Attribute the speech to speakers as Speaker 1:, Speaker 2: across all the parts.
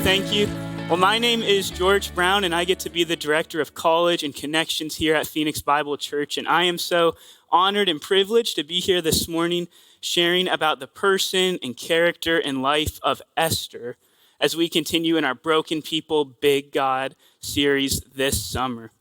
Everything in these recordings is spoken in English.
Speaker 1: Thank you. Well, my name is George Brown, and I get to be the Director of College and Connections here at Phoenix Bible Church. And I am so honored and privileged to be here this morning sharing about the person and character and life of Esther as we continue in our Broken People, Big God series this summer.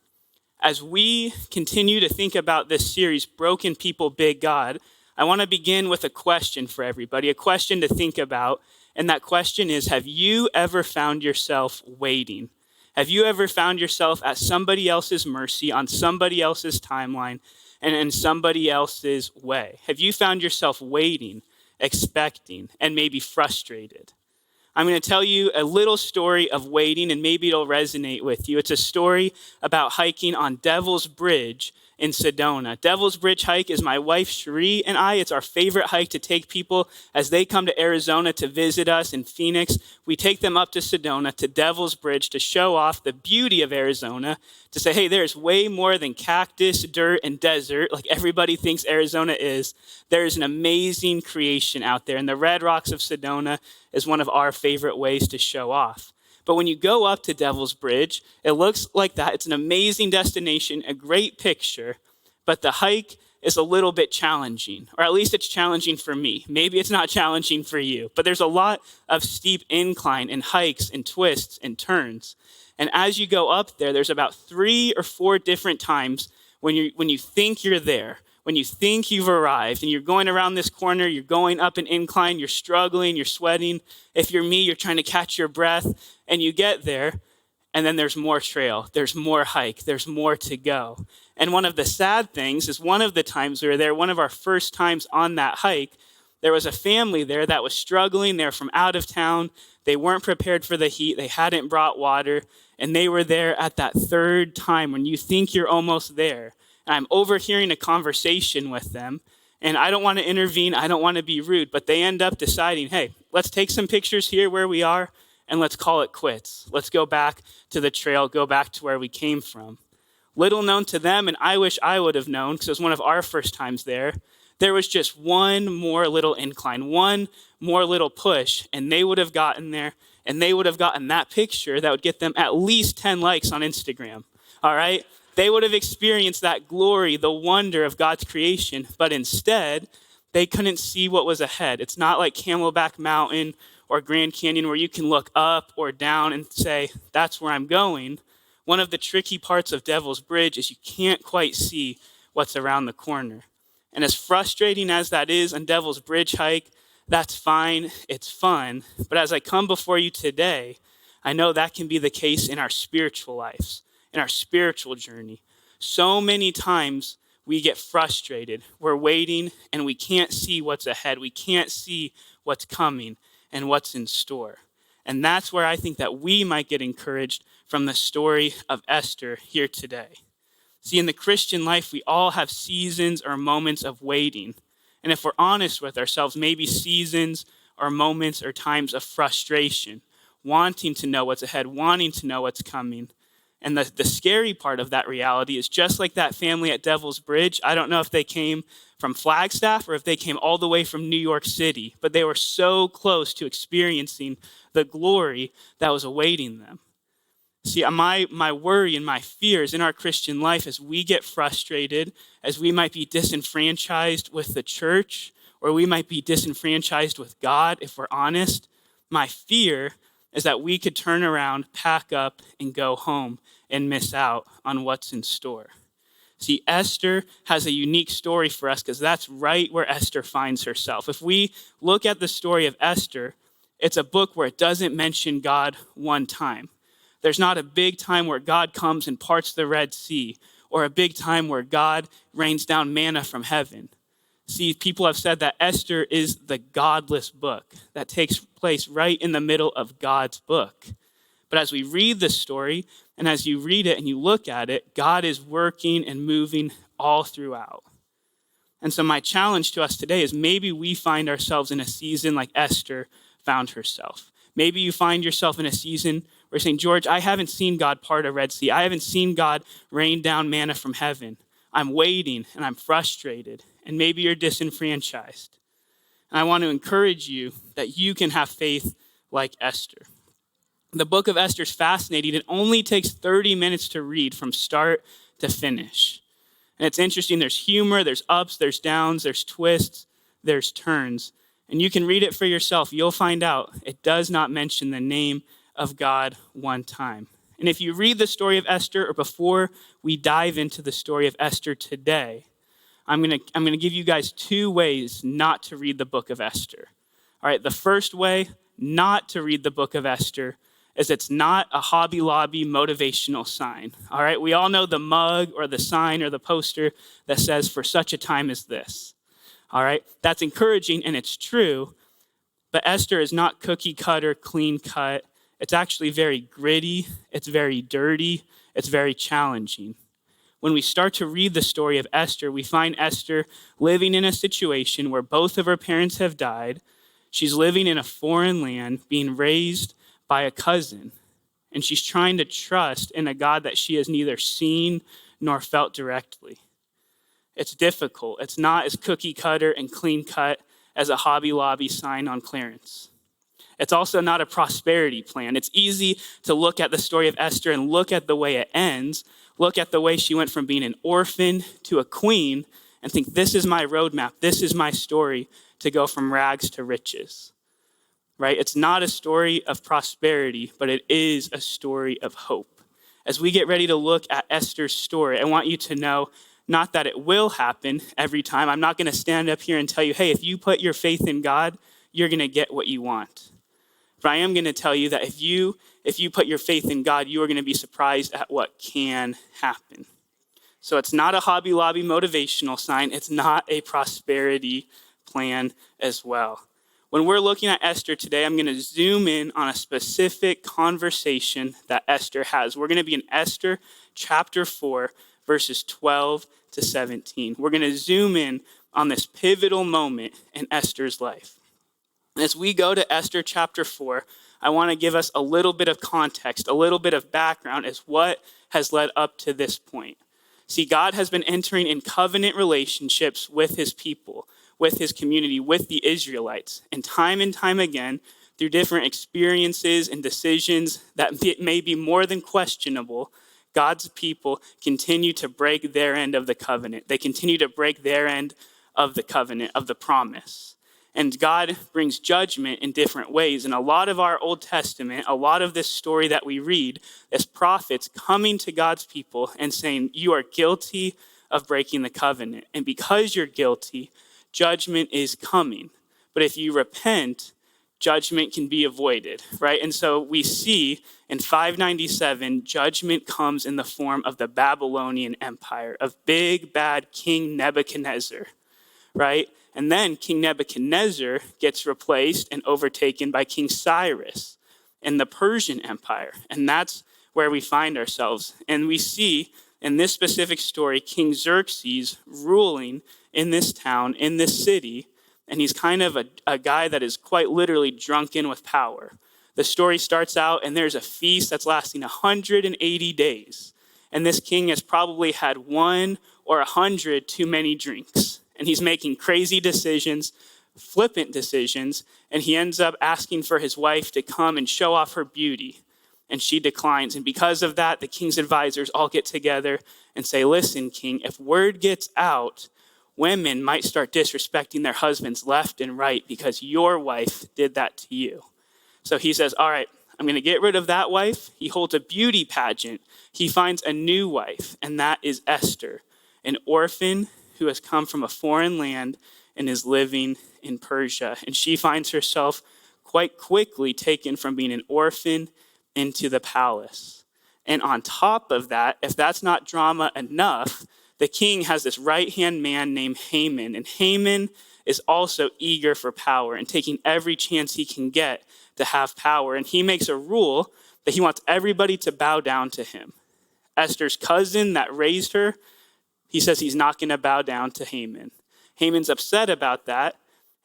Speaker 1: As we continue to think about this series, Broken People, Big God, I want to begin with a question for everybody, a question to think about. And that question is, have you ever found yourself waiting? Have you ever found yourself at somebody else's mercy, on somebody else's timeline, and in somebody else's way? Have you found yourself waiting, expecting, and maybe frustrated? I'm going to tell you a little story of waiting, and maybe it'll resonate with you. It's a story about hiking on Devil's Bridge in Sedona. Devil's Bridge hike is my wife, Cherie, and I. It's our favorite hike to take people as they come to Arizona to visit us in Phoenix. We take them up to Sedona, to Devil's Bridge, to show off the beauty of Arizona, to say, hey, there's way more than cactus, dirt, and desert, like everybody thinks Arizona is. There is an amazing creation out there, and the Red Rocks of Sedona is one of our favorite ways to show off. But when you go up to Devil's Bridge, it looks like that. It's an amazing destination, a great picture, but the hike is a little bit challenging, or at least it's challenging for me. Maybe it's not challenging for you, but there's a lot of steep incline and hikes and twists and turns. And as you go up there, there's about 3 or 4 different times when you think you're there, when you think you've arrived and you're going around this corner, you're going up an incline, you're struggling, you're sweating. If you're me, you're trying to catch your breath, and you get there, and then there's more trail, there's more hike, there's more to go. And one of the sad things is one of the times we were there, one of our first times on that hike, there was a family there that was struggling. They're from out of town. They weren't prepared for the heat. They hadn't brought water, and they were there at that third time when you think you're almost there. And I'm overhearing a conversation with them, and I don't want to intervene. I don't want to be rude, but they end up deciding, hey, let's take some pictures here where we are, and let's call it quits. Let's go back to the trail, go back to where we came from. Little known to them, and I wish I would have known, because it was one of our first times there, there was just one more little incline, one more little push, and they would have gotten there, and they would have gotten that picture that would get them at least 10 likes on Instagram, all right? They would have experienced that glory, the wonder of God's creation, but instead, they couldn't see what was ahead. It's not like Camelback Mountain or Grand Canyon where you can look up or down and say, that's where I'm going. One of the tricky parts of Devil's Bridge is you can't quite see what's around the corner. And as frustrating as that is on Devil's Bridge hike, that's fine, it's fun. But as I come before you today, I know that can be the case in our spiritual lives, in our spiritual journey. So many times we get frustrated. We're waiting and we can't see what's ahead. We can't see what's coming and what's in store. And that's where I think that we might get encouraged from the story of Esther here today. See, in the Christian life, we all have seasons or moments of waiting. And if we're honest with ourselves, maybe seasons or moments or times of frustration, wanting to know what's ahead, wanting to know what's coming. And the scary part of that reality is just like that family at Devil's Bridge. I don't know if they came from Flagstaff or if they came all the way from New York City, but they were so close to experiencing the glory that was awaiting them. See, my worry and my fears in our Christian life as we get frustrated, as we might be disenfranchised with the church, or we might be disenfranchised with God, if we're honest, my fear is that we could turn around, pack up, and go home and miss out on what's in store. See, Esther has a unique story for us because that's right where Esther finds herself. If we look at the story of Esther, it's a book where it doesn't mention God one time. There's not a big time where God comes and parts the Red Sea, or a big time where God rains down manna from heaven. See, people have said that Esther is the godless book that takes place right in the middle of God's book. But as we read the story, and as you read it and you look at it, God is working and moving all throughout. And so my challenge to us today is maybe we find ourselves in a season like Esther found herself. Maybe you find yourself in a season where you're saying, George, I haven't seen God part a Red Sea. I haven't seen God rain down manna from heaven. I'm waiting and I'm frustrated. And maybe you're disenfranchised. And I want to encourage you that you can have faith like Esther. The book of Esther is fascinating. It only takes 30 minutes to read from start to finish. And it's interesting. There's humor, there's ups, there's downs, there's twists, there's turns. And you can read it for yourself. You'll find out it does not mention the name of God one time. And if you read the story of Esther, or before we dive into the story of Esther today, I'm gonna give you guys 2 ways not to read the book of Esther. All right, the first way not to read the book of Esther is it's not a Hobby Lobby motivational sign. All right, we all know the mug or the sign or the poster that says, "For such a time as this." All right, that's encouraging and it's true, but Esther is not cookie cutter, clean cut. It's actually very gritty, it's very dirty, it's very challenging. When we start to read the story of Esther, we find Esther living in a situation where both of her parents have died. She's living in a foreign land, being raised by a cousin, and she's trying to trust in a God that she has neither seen nor felt directly. It's difficult. It's not as cookie cutter and clean cut as a Hobby Lobby sign on clearance. It's also not a prosperity plan. It's easy to look at the story of Esther and look at the way it ends, look at the way she went from being an orphan to a queen, and think, this is my roadmap, this is my story to go from rags to riches. Right? It's not a story of prosperity, but it is a story of hope. As we get ready to look at Esther's story, I want you to know not that it will happen every time. I'm not going to stand up here and tell you, hey, if you put your faith in God, you're going to get what you want. But I am going to tell you that if you put your faith in God, you are going to be surprised at what can happen. So it's not a Hobby Lobby motivational sign. It's not a prosperity plan as well. When we're looking at Esther today, I'm going to zoom in on a specific conversation that Esther has. We're going to be in Esther chapter 4, verses 12 to 17. We're going to zoom in on this pivotal moment in Esther's life. As we go to Esther chapter 4, I want to give us a little bit of context, a little bit of background as what has led up to this point. See, God has been entering in covenant relationships with his people, with his community, with the Israelites. And time again, through different experiences and decisions that may be more than questionable, God's people continue to break their end of the covenant. They continue to break their end of the covenant, of the promise. And God brings judgment in different ways. And a lot of our Old Testament, a lot of this story that we read as prophets coming to God's people and saying, you are guilty of breaking the covenant. And because you're guilty, judgment is coming. But if you repent, judgment can be avoided, right? And so we see in 597, judgment comes in the form of the Babylonian Empire, of big, bad King Nebuchadnezzar, right? And then King Nebuchadnezzar gets replaced and overtaken by King Cyrus in the Persian Empire. And that's where we find ourselves. And we see in this specific story, King Xerxes ruling in this town, in this city, and he's kind of a guy that is quite literally drunken with power. The story starts out, and there's a feast that's lasting 180 days. And this king has probably had 1 or 100 too many drinks. And he's making crazy decisions, flippant decisions, and he ends up asking for his wife to come and show off her beauty. And she declines. And because of that, the king's advisors all get together and say, listen, king, if word gets out, women might start disrespecting their husbands left and right because your wife did that to you. So he says, all right, I'm going to get rid of that wife. He holds a beauty pageant. He finds a new wife, and that is Esther, an orphan who has come from a foreign land and is living in Persia. And she finds herself quite quickly taken from being an orphan into the palace. And on top of that, if that's not drama enough, the king has this right-hand man named Haman. And Haman is also eager for power and taking every chance he can get to have power. And he makes a rule that he wants everybody to bow down to him. Esther's cousin that raised her, he says he's not going to bow down to Haman. Haman's upset about that.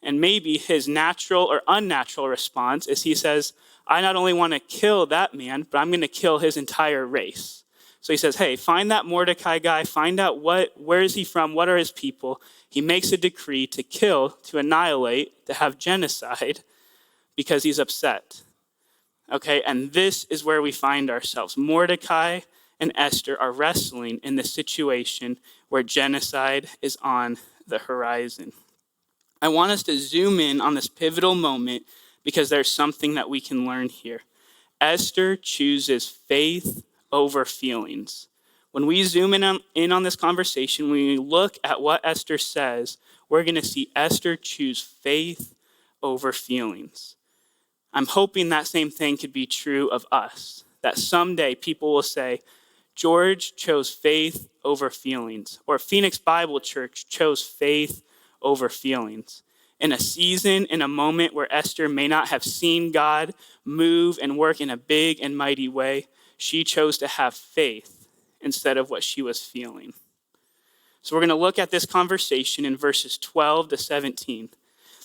Speaker 1: And maybe his natural or unnatural response is he says, I not only want to kill that man, but I'm going to kill his entire race. So he says, hey, find that Mordecai guy, find out where is he from, what are his people. He makes a decree to kill, to annihilate, to have genocide because he's upset. Okay, and this is where we find ourselves. Mordecai and Esther are wrestling in the situation where genocide is on the horizon. I want us to zoom in on this pivotal moment because there's something that we can learn here. Esther chooses faith over feelings. When we zoom in on this conversation, when we look at what Esther says, we're going to see Esther choose faith over feelings. I'm hoping that same thing could be true of us, that someday people will say, George chose faith over feelings, or Phoenix Bible Church chose faith over feelings. In a season, in a moment where Esther may not have seen God move and work in a big and mighty way, she chose to have faith instead of what she was feeling. So we're going to look at this conversation in verses 12 to 17.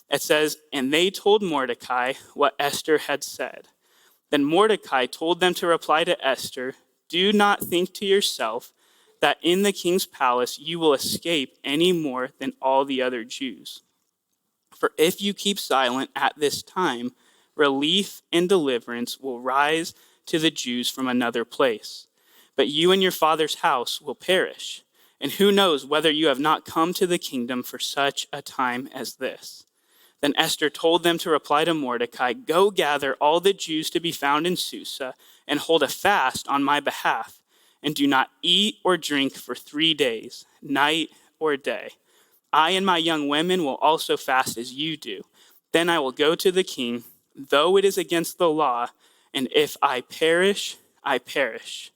Speaker 1: It says, and they told Mordecai what Esther had said. Then Mordecai told them to reply to Esther, do not think to yourself that in the king's palace you will escape any more than all the other Jews. For if you keep silent at this time, relief and deliverance will rise to the Jews from another place. But you and your father's house will perish. And who knows whether you have not come to the kingdom for such a time as this. Then Esther told them to reply to Mordecai, go gather all the Jews to be found in Susa and hold a fast on my behalf, and do not eat or drink for 3 days, night or day. I and my young women will also fast as you do. Then I will go to the king, though it is against the law, and if I perish, I perish.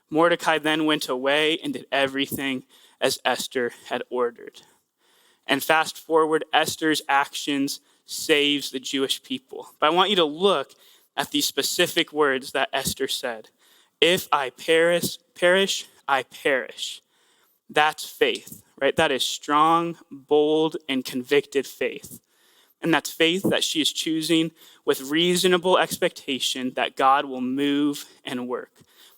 Speaker 1: Mordecai then went away and did everything as Esther had ordered. And fast forward, Esther's actions saves the Jewish people. But I want you to look at these specific words that Esther said. If I perish, I perish. That's faith, right? That is strong, bold, and convicted faith. And that's faith that she is choosing with reasonable expectation that God will move and work.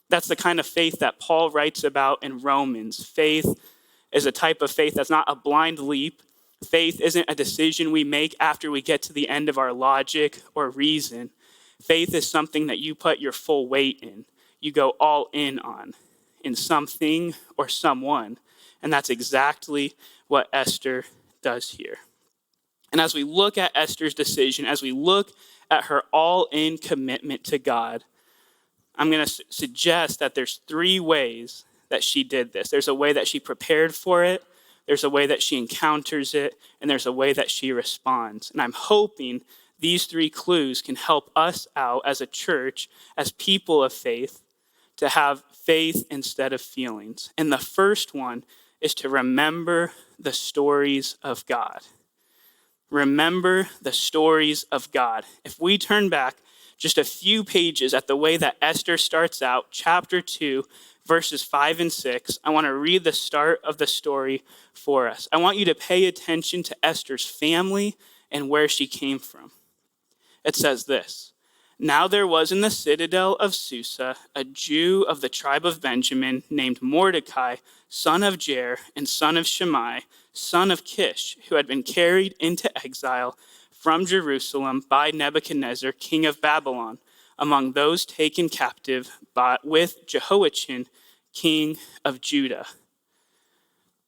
Speaker 1: That's the kind of faith that Paul writes about in Romans. Faith is a type of faith that's not a blind leap. Faith isn't a decision we make after we get to the end of our logic or reason. Faith is something that you put your full weight in. You go all in on, in something or someone. And that's exactly what Esther does here. And as we look at Esther's decision, as we look at her all-in commitment to God, I'm going to suggest that there's 3 ways that she did this. There's a way that she prepared for it, there's a way that she encounters it, and there's a way that she responds. And I'm hoping these 3 clues can help us out as a church, as people of faith, to have faith instead of feelings. And the first one is to remember the stories of God. Remember the stories of God. If we turn back just a few pages at the way that Esther starts out, chapter 2, verses 5 and 6, I want to read the start of the story for us. I want you to pay attention to Esther's family and where she came from. It says this, now there was in the citadel of Susa a Jew of the tribe of Benjamin named Mordecai, son of Jair and son of Shimei, son of Kish, who had been carried into exile from Jerusalem by Nebuchadnezzar, king of Babylon, among those taken captive with Jehoiachin, king of Judah.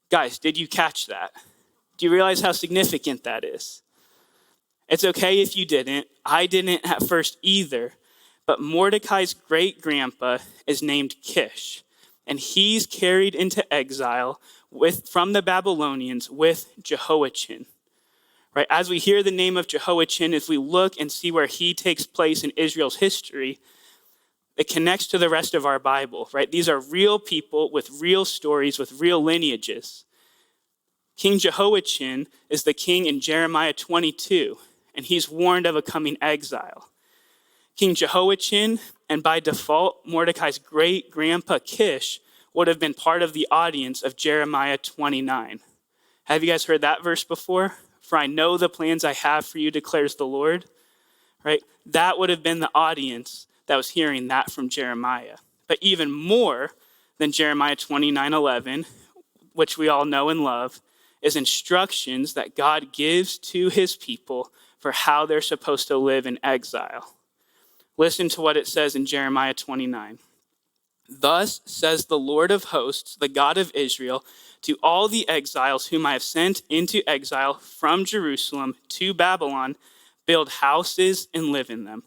Speaker 1: Guys, did you catch that? Do you realize how significant that is? It's okay if you didn't. I didn't at first either. But Mordecai's great-grandpa is named Kish, and he's carried into exile from the Babylonians with Jehoiachin. Right? As we hear the name of Jehoiachin, if we look and see where he takes place in Israel's history, it connects to the rest of our Bible, right? These are real people with real stories, with real lineages. King Jehoiachin is the king in Jeremiah 22, and he's warned of a coming exile. King Jehoiachin, and by default, Mordecai's great-grandpa Kish, would have been part of the audience of Jeremiah 29. Have you guys heard that verse before? For I know the plans I have for you, declares the Lord. Right? That would have been the audience that was hearing that from Jeremiah. But even more than Jeremiah 29:11, which we all know and love, is instructions that God gives to his people for how they're supposed to live in exile. Listen to what it says in Jeremiah 29. Thus says the Lord of hosts, the God of Israel, to all the exiles whom I have sent into exile from Jerusalem to Babylon, build houses and live in them,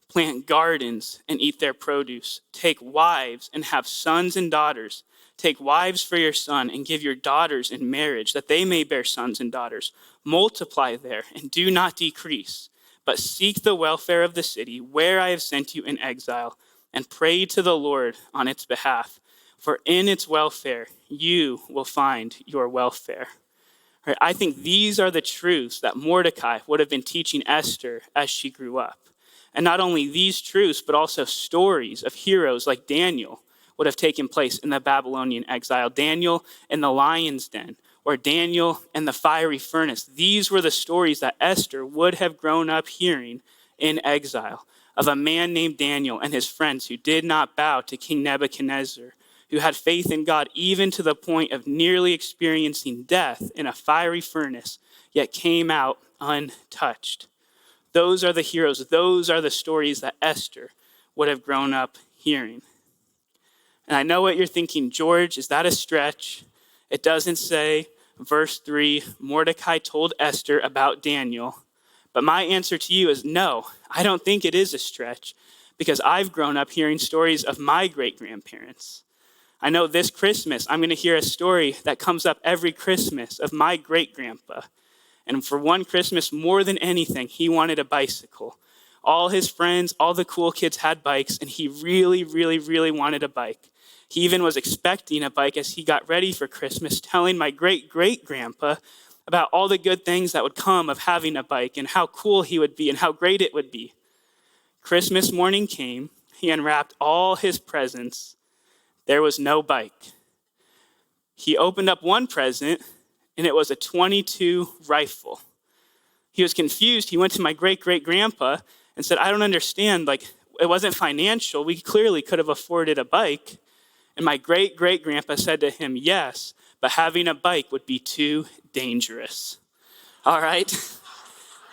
Speaker 1: plant gardens and eat their produce, take wives and have sons and daughters, take wives for your son and give your daughters in marriage, that they may bear sons and daughters. Multiply there and do not decrease, but seek the welfare of the city where I have sent you in exile, and pray to the Lord on its behalf, for in its welfare you will find your welfare. Right, I think these are the truths that Mordecai would have been teaching Esther as she grew up. And not only these truths, but also stories of heroes like Daniel would have taken place in the Babylonian exile. Daniel in the lion's den, or Daniel in the fiery furnace. These were the stories that Esther would have grown up hearing in exile, of a man named Daniel and his friends who did not bow to King Nebuchadnezzar, who had faith in God even to the point of nearly experiencing death in a fiery furnace, yet came out untouched. Those are the heroes. Those are the stories that Esther would have grown up hearing. And I know what you're thinking, George, is that a stretch? It doesn't say, verse 3, Mordecai told Esther about Daniel. But my answer to you is no, I don't think it is a stretch, because I've grown up hearing stories of my great-grandparents. I know this Christmas, I'm going to hear a story that comes up every Christmas of my great-grandpa. And for one Christmas, more than anything, he wanted a bicycle. All his friends, all the cool kids had bikes, and he really, really, really wanted a bike. He even was expecting a bike as he got ready for Christmas, telling my great-great-grandpa about all the good things that would come of having a bike and how cool he would be and how great it would be. Christmas morning came. He unwrapped all his presents. There was no bike. He opened up one present, and it was a .22 rifle. He was confused. He went to my great-great-grandpa and said, I don't understand. It wasn't financial. We clearly could have afforded a bike. And my great-great-grandpa said to him, yes, but having a bike would be too dangerous. All right?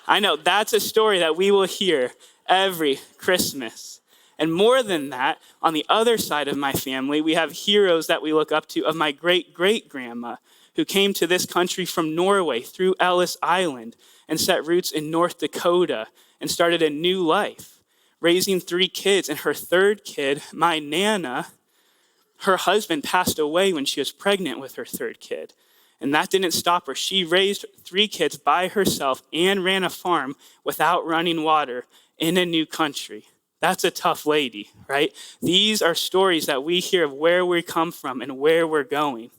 Speaker 1: I know that's a story that we will hear every Christmas. And more than that, on the other side of my family, we have heroes that we look up to of my great-great-grandma, who came to this country from Norway through Ellis Island and set roots in North Dakota and started a new life, raising 3 kids. And her 3rd kid, my Nana, her husband passed away when she was pregnant with her 3rd kid. And that didn't stop her. She raised 3 kids by herself and ran a farm without running water in a new country. That's a tough lady, right? These are stories that we hear of where we come from and where we're going.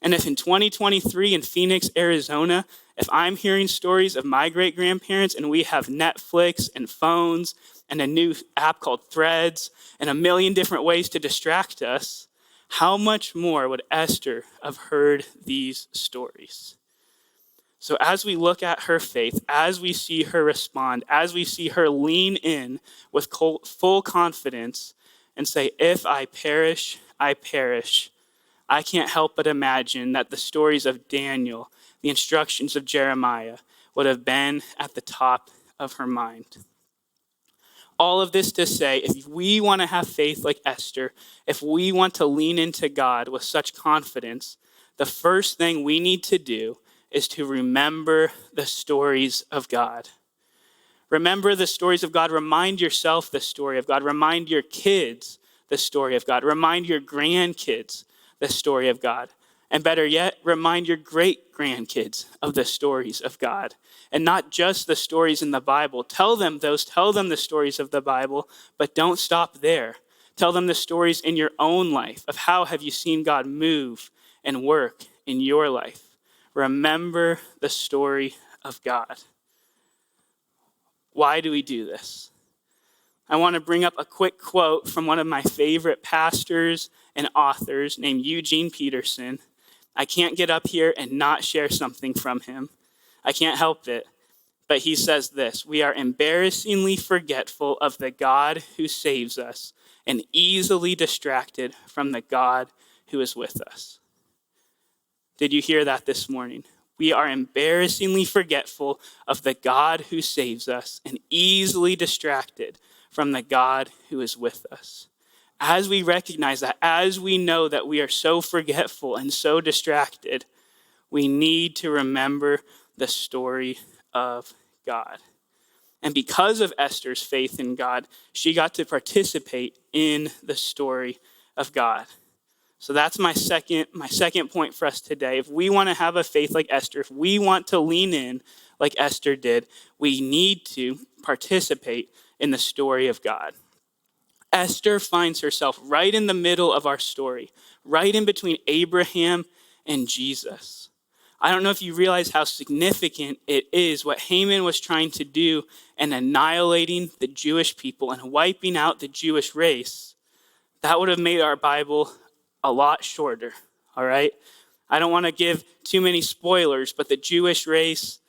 Speaker 1: And if in 2023 in Phoenix, Arizona, if I'm hearing stories of my great-grandparents and we have Netflix and phones and a new app called Threads and a million different ways to distract us, how much more would Esther have heard these stories? So as we look at her faith, as we see her respond, as we see her lean in with full confidence and say, if I perish, I perish, I can't help but imagine that the stories of Daniel, the instructions of Jeremiah, would have been at the top of her mind. All of this to say, if we want to have faith like Esther, if we want to lean into God with such confidence, the first thing we need to do is to remember the stories of God. Remember the stories of God. Remind yourself the story of God. Remind your kids the story of God. Remind your grandkids the story of God. And better yet, remind your great-grandkids of the stories of God. And not just the stories in the Bible. Tell them the stories of the Bible, but don't stop there. Tell them the stories in your own life of how have you seen God move and work in your life. Remember the story of God. Why do we do this? I want to bring up a quick quote from one of my favorite pastors and authors named Eugene Peterson. I can't get up here and not share something from him. I can't help it. But he says this: we are embarrassingly forgetful of the God who saves us and easily distracted from the God who is with us. Did you hear that this morning? We are embarrassingly forgetful of the God who saves us and easily distracted from the God who is with us. As we recognize that, as we know that we are so forgetful and so distracted, we need to remember the story of God. And because of Esther's faith in God, she got to participate in the story of God. So that's my second point for us today. If we want to have a faith like Esther, if we want to lean in like Esther did, we need to participate in the story of God. Esther finds herself right in the middle of our story, right in between Abraham and Jesus. I don't know if you realize how significant it is what Haman was trying to do in annihilating the Jewish people and wiping out the Jewish race. That would have made our Bible a lot shorter, all right? I don't want to give too many spoilers, but the Jewish race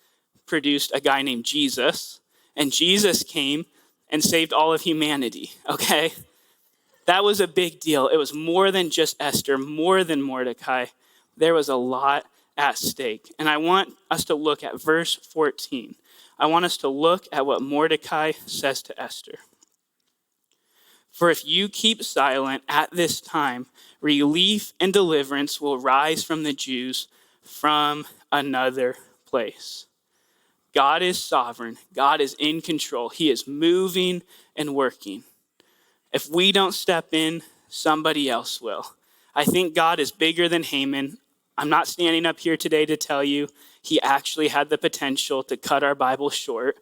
Speaker 1: produced a guy named Jesus, and Jesus came and saved all of humanity, okay? That was a big deal. It was more than just Esther, more than Mordecai. There was a lot at stake. And I want us to look at verse 14. I want us to look at what Mordecai says to Esther. For if you keep silent at this time, relief and deliverance will rise from the Jews from another place. God is sovereign. God is in control. He is moving and working. If we don't step in, somebody else will. I think God is bigger than Haman. I'm not standing up here today to tell you he actually had the potential to cut our Bible short.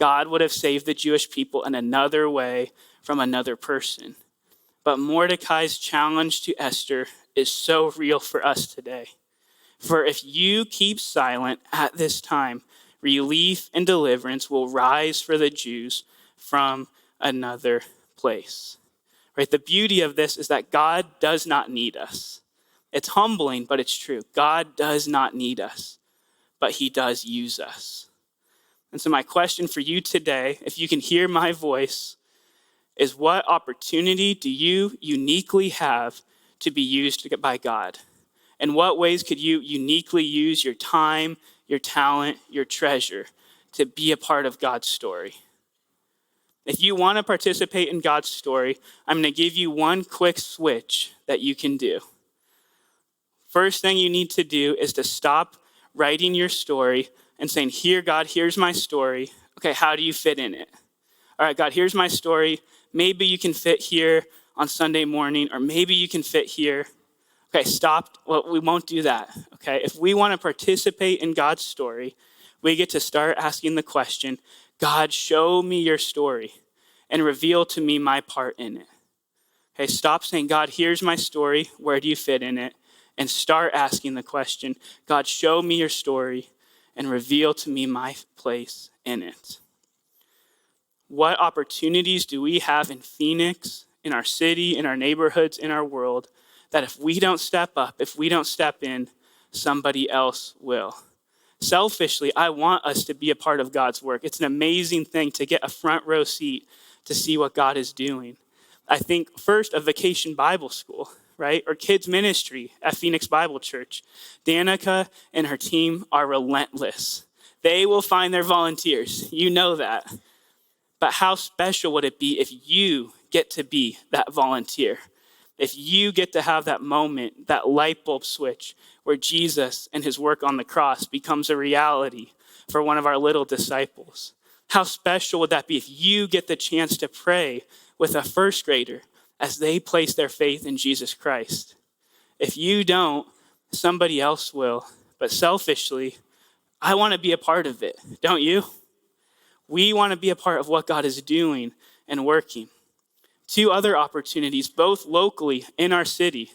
Speaker 1: God would have saved the Jewish people in another way from another person. But Mordecai's challenge to Esther is so real for us today. For if you keep silent at this time, relief and deliverance will rise for the Jews from another place. Right? The beauty of this is that God does not need us. It's humbling, but it's true. God does not need us, but he does use us. And so my question for you today, if you can hear my voice, is what opportunity do you uniquely have to be used by God? In what ways could you uniquely use your time, your talent, your treasure to be a part of God's story? If you want to participate in God's story, I'm going to give you one quick switch that you can do. First thing you need to do is to stop writing your story and saying, here, God, here's my story. Okay, how do you fit in it? All right, God, here's my story. Maybe you can fit here on Sunday morning, or maybe you can fit here. Okay, stop. Well, we won't do that, okay? If we want to participate in God's story, we get to start asking the question, God, show me your story and reveal to me my part in it. Okay, stop saying, God, here's my story. Where do you fit in it? And start asking the question, God, show me your story and reveal to me my place in it. What opportunities do we have in Phoenix, in our city, in our neighborhoods, in our world, that if we don't step up, if we don't step in, somebody else will? Selfishly, I want us to be a part of God's work. It's an amazing thing to get a front row seat to see what God is doing. I think first a vacation Bible school, right? Or kids ministry at Phoenix Bible Church. Danica and her team are relentless. They will find their volunteers. You know that. But how special would it be if you get to be that volunteer? If you get to have that moment, that light bulb switch where Jesus and his work on the cross becomes a reality for one of our little disciples. How special would that be if you get the chance to pray with a first grader as they place their faith in Jesus Christ? If you don't, somebody else will. But selfishly, I want to be a part of it, don't you? We want to be a part of what God is doing and working. Two other opportunities, both locally in our city.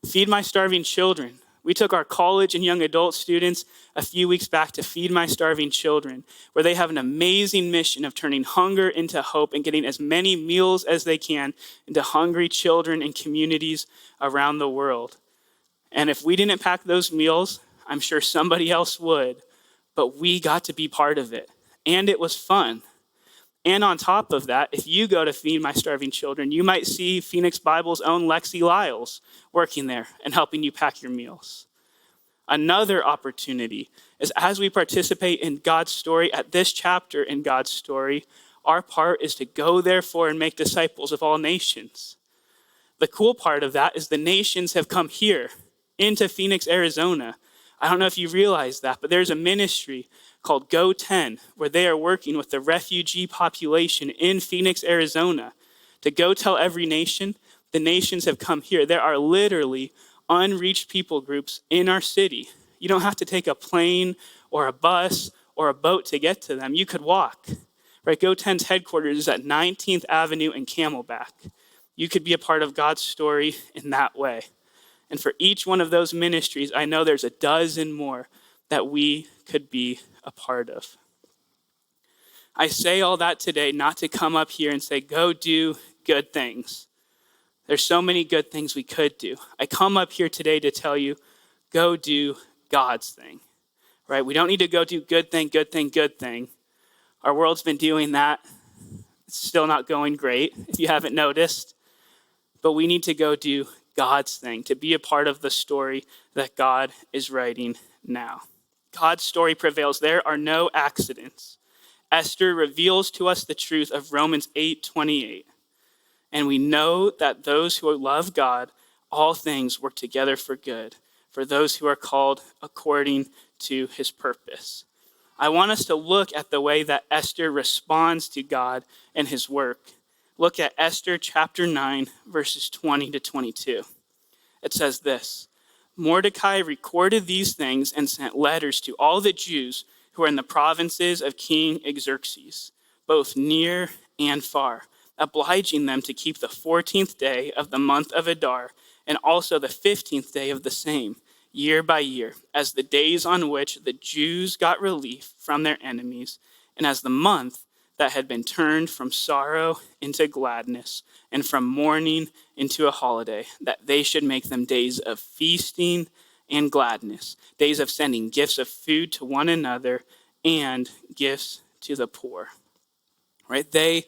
Speaker 1: Feed My Starving Children. We took our college and young adult students a few weeks back to Feed My Starving Children, where they have an amazing mission of turning hunger into hope and getting as many meals as they can into hungry children and communities around the world. And if we didn't pack those meals, I'm sure somebody else would, but we got to be part of it. And it was fun. And on top of that, if you go to Feed My Starving Children, you might see Phoenix Bible's own Lexi Lyles working there and helping you pack your meals. Another opportunity is as we participate in God's story, at this chapter in God's story, our part is to go therefore and make disciples of all nations. The cool part of that is the nations have come here into Phoenix, Arizona. I don't know if you realize that, but there's a ministry called Go 10 where they are working with the refugee population in Phoenix, Arizona to go tell every nation. The nations have come here. There are literally unreached people groups in our city. You don't have to take a plane or a bus or a boat to get to them. You could walk. Right? Go 10's headquarters is at 19th Avenue and Camelback. You could be a part of God's story in that way. And for each one of those ministries, I know there's a dozen more that we could be a part of. I say all that today not to come up here and say, go do good things. There's so many good things we could do. I come up here today to tell you, go do God's thing, right? We don't need to go do good thing, good thing, good thing. Our world's been doing that. It's still not going great, if you haven't noticed. But we need to go do God's thing, to be a part of the story that God is writing now. God's story prevails. There are no accidents. Esther reveals to us the truth of Romans 8:28. And we know that those who love God, all things work together for good, for those who are called according to his purpose. I want us to look at the way that Esther responds to God and his work. Look at Esther chapter 9, verses 20 to 22. It says this: Mordecai recorded these things and sent letters to all the Jews who were in the provinces of King Xerxes, both near and far, obliging them to keep the 14th day of the month of Adar and also the 15th day of the same, year by year, as the days on which the Jews got relief from their enemies, and as the month that had been turned from sorrow into gladness and from mourning into a holiday, that they should make them days of feasting and gladness, days of sending gifts of food to one another and gifts to the poor. Right? They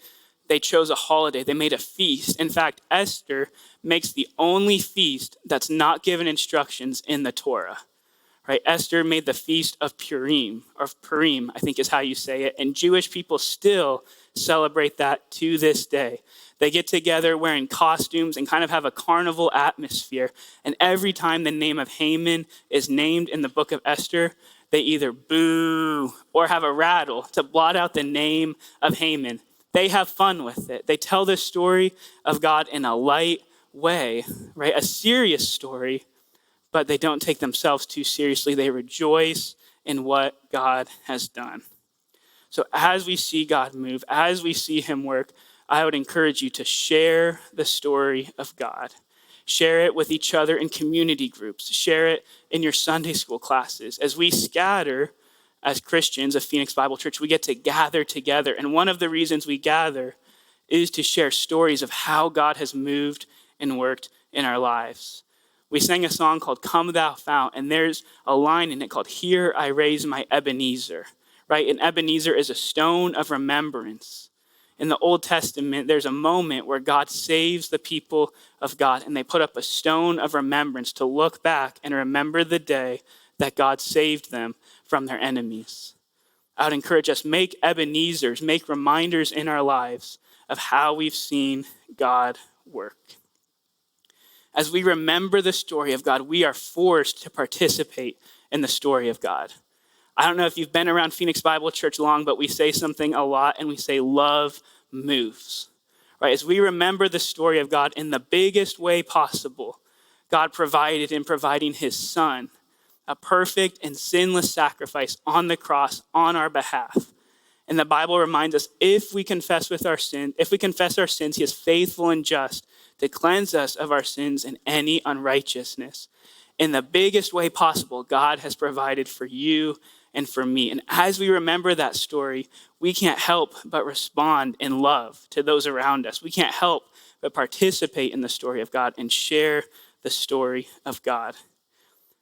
Speaker 1: chose a holiday. They made a feast. In fact, Esther makes the only feast that's not given instructions in the Torah. Right? Esther made the feast of Purim, I think is how you say it. And Jewish people still celebrate that to this day. They get together wearing costumes and kind of have a carnival atmosphere. And every time the name of Haman is named in the book of Esther, they either boo or have a rattle to blot out the name of Haman. They have fun with it. They tell the story of God in a light way, right? A serious story, but they don't take themselves too seriously. They rejoice in what God has done. So as we see God move, as we see him work, I would encourage you to share the story of God. Share it with each other in community groups. Share it in your Sunday school classes. As we scatter as Christians of Phoenix Bible Church, we get to gather together. And one of the reasons we gather is to share stories of how God has moved and worked in our lives. We sang a song called Come Thou Fount, and there's a line in it called Here I Raise My Ebenezer, right? And Ebenezer is a stone of remembrance. In the Old Testament, there's a moment where God saves the people of God, and they put up a stone of remembrance to look back and remember the day that God saved them from their enemies. I would encourage us, make Ebenezers, make reminders in our lives of how we've seen God work. As we remember the story of God, we are forced to participate in the story of God. I don't know if you've been around Phoenix Bible Church long, but we say something a lot, and we say love moves. Right? As we remember the story of God in the biggest way possible, God provided in providing his son, a perfect and sinless sacrifice on the cross on our behalf. And the Bible reminds us, if we confess our sins, he is faithful and just to cleanse us of our sins and any unrighteousness. In the biggest way possible, God has provided for you and for me. And as we remember that story, we can't help but respond in love to those around us. We can't help but participate in the story of God and share the story of God.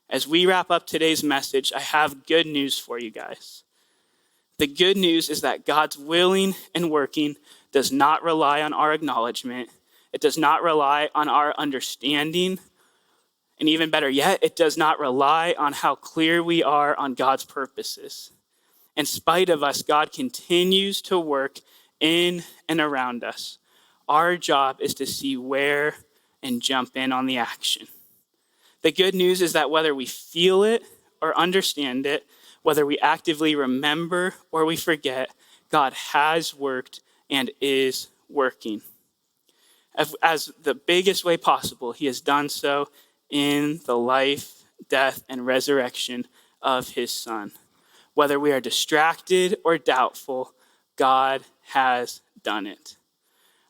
Speaker 1: As we wrap up today's message, I have good news for you guys. The good news is that God's willing and working does not rely on our acknowledgement. It does not rely on our understanding. And even better yet, it does not rely on how clear we are on God's purposes. In spite of us, God continues to work in and around us. Our job is to see where and jump in on the action. The good news is that whether we feel it or understand it, whether we actively remember or we forget, God has worked and is working. As the biggest way possible, he has done so in the life, death, and resurrection of his Son. Whether we are distracted or doubtful, God has done it.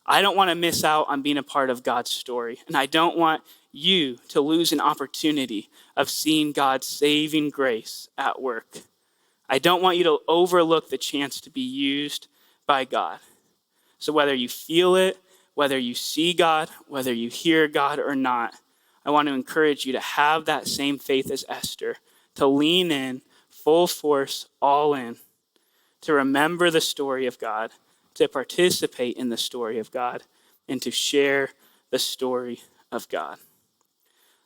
Speaker 1: I don't want to miss out on being a part of God's story, and I don't want you to lose an opportunity of seeing God's saving grace at work. I don't want you to overlook the chance to be used by God. So whether you feel it, whether you see God, whether you hear God or not, I want to encourage you to have that same faith as Esther, to lean in, full force, all in, to remember the story of God, to participate in the story of God, and to share the story of God.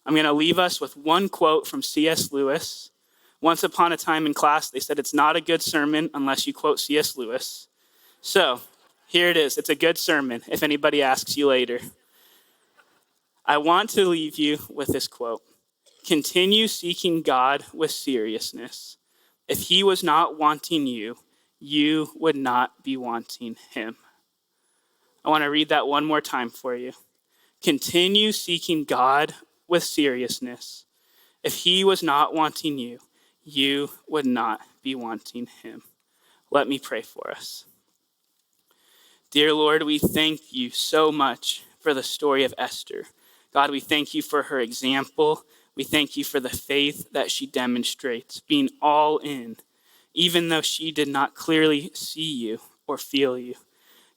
Speaker 1: I'm going to leave us with one quote from C.S. Lewis. Once upon a time in class, they said it's not a good sermon unless you quote C.S. Lewis. So here it is. It's a good sermon if anybody asks you later. I want to leave you with this quote. Continue seeking God with seriousness. If he was not wanting you, you would not be wanting him. I want to read that one more time for you. Continue seeking God with seriousness. If he was not wanting you, you would not be wanting him. Let me pray for us. Dear Lord, we thank you so much for the story of Esther. God, we thank you for her example. We thank you for the faith that she demonstrates, being all in, even though she did not clearly see you or feel you.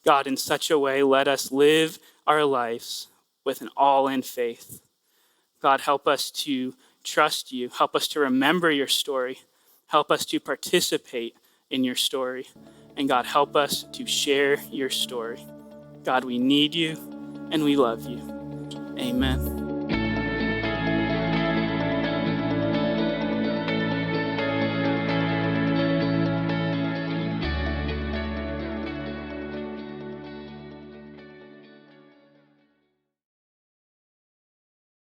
Speaker 1: God, in such a way, let us live our lives with an all-in faith. God, help us to trust you. Help us to remember your story. Help us to participate in your story. And God, help us to share your story. God, we need you and we love you. Amen.